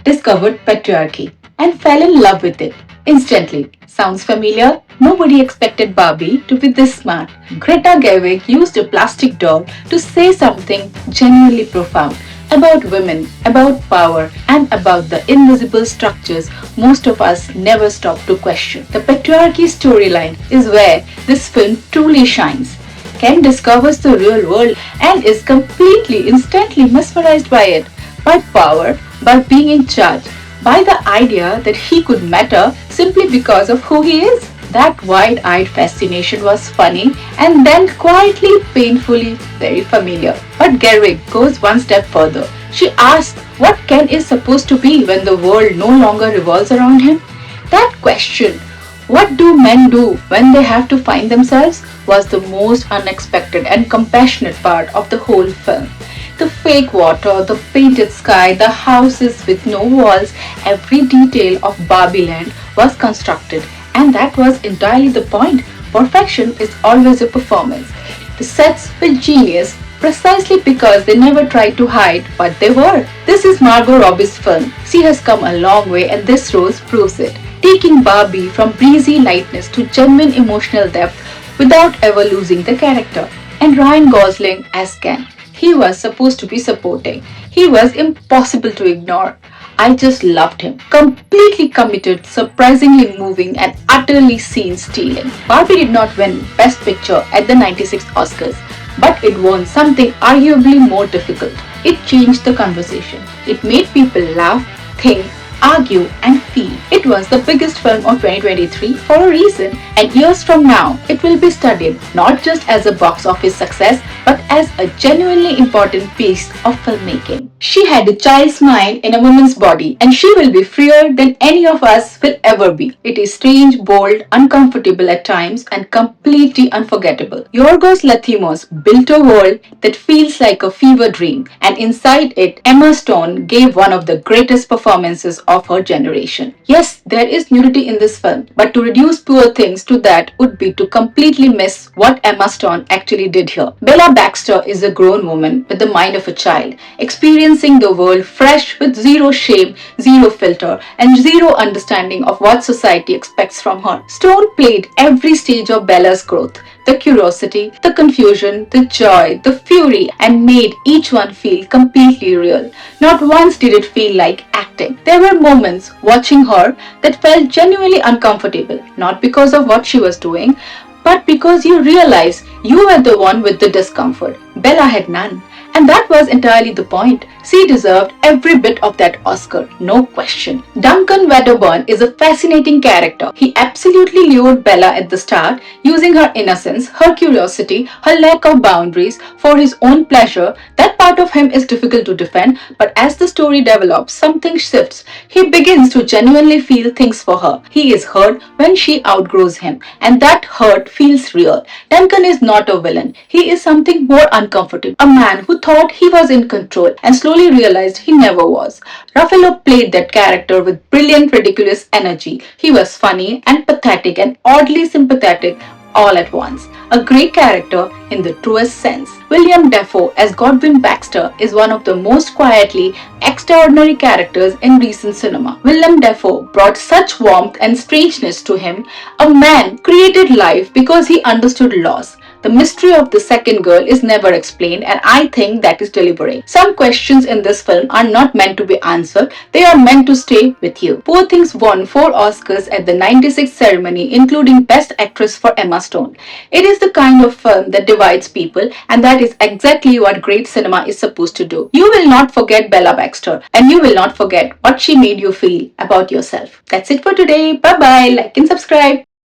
discovered patriarchy and fell in love with it instantly. Sounds familiar? Nobody expected Barbie to be this smart. Greta Gerwig used a plastic doll to say something genuinely profound about women, about power, and about the invisible structures most of us never stop to question. The patriarchy storyline is where this film truly shines. Ken discovers the real world and is completely, instantly mesmerized by it, by power, by being in charge, by the idea that he could matter simply because of who he is. That wide eyed fascination was funny and then quietly, painfully very familiar. But Gerwig goes one step further. She asks what Ken is supposed to be when the world no longer revolves around him. That question, what do men do when they have to find themselves, was the most unexpected and compassionate part of the whole film. The fake water, the painted sky, the houses with no walls, every detail of Barbie Land was constructed, and that was entirely the point. Perfection is always a performance. The sets were genius precisely because they never tried to hide what they were. This is Margot Robbie's film. She has come a long way and this rose proves it, taking Barbie from breezy lightness to genuine emotional depth without ever losing the character. And Ryan Gosling as Ken. He was supposed to be supporting. He was impossible to ignore. I just loved him. Completely committed, surprisingly moving, and utterly scene stealing. Barbie did not win Best Picture at the '96 Oscars, but it won something arguably more difficult. It changed the conversation. It made people laugh, think, argue, and feel. It was the biggest film of 2023 for a reason, and years from now, it will be studied not just as a box office success, but as a genuinely important piece of filmmaking. She had a child's mind in a woman's body, and she will be freer than any of us will ever be. It is strange, bold, uncomfortable at times, and completely unforgettable. Yorgos Lanthimos built a world that feels like a fever dream, and inside it, Emma Stone gave one of the greatest performances of her generation. Yes, there is nudity in this film, but to reduce poor things to that would be to completely miss what Emma Stone actually did here. Bella Baxter is a grown woman with the mind of a child, experiencing the world fresh with zero shame, zero filter, and zero understanding of what society expects from her. Stone played every stage of Bella's growth, the curiosity, the confusion, the joy, the fury, and made each one feel completely real. Not once did it feel like acting. There were moments watching her that felt genuinely uncomfortable, not because of what she was doing, but because you realize you were the one with the discomfort. Bella had none. And that was entirely the point. She deserved every bit of that Oscar, no question. Duncan Wedderburn is a fascinating character. He absolutely lured Bella at the start, using her innocence, her curiosity, her lack of boundaries for his own pleasure. That part of him is difficult to defend, but as the story develops, something shifts. He begins to genuinely feel things for her. He is hurt when she outgrows him, and that hurt feels real. Duncan is not a villain. He is something more uncomfortable. A man who thought he was in control and slowly realized he never was. Ruffalo played that character with brilliant, ridiculous energy. He was funny and pathetic and oddly sympathetic all at once. A great character in the truest sense. William Dafoe as Godwin Baxter is one of the most quietly extraordinary characters in recent cinema. Willem Dafoe brought such warmth and strangeness to him. A man created life because he understood loss. The mystery of the second girl is never explained, and I think that is deliberate. Some questions in this film are not meant to be answered, they are meant to stay with you. Poor Things won 4 Oscars at the '96 ceremony, including Best Actress for Emma Stone. It is the kind of film that divides people, and that is exactly what great cinema is supposed to do. You will not forget Bella Baxter, and you will not forget what she made you feel about yourself. That's it for today. Bye bye. Like and subscribe.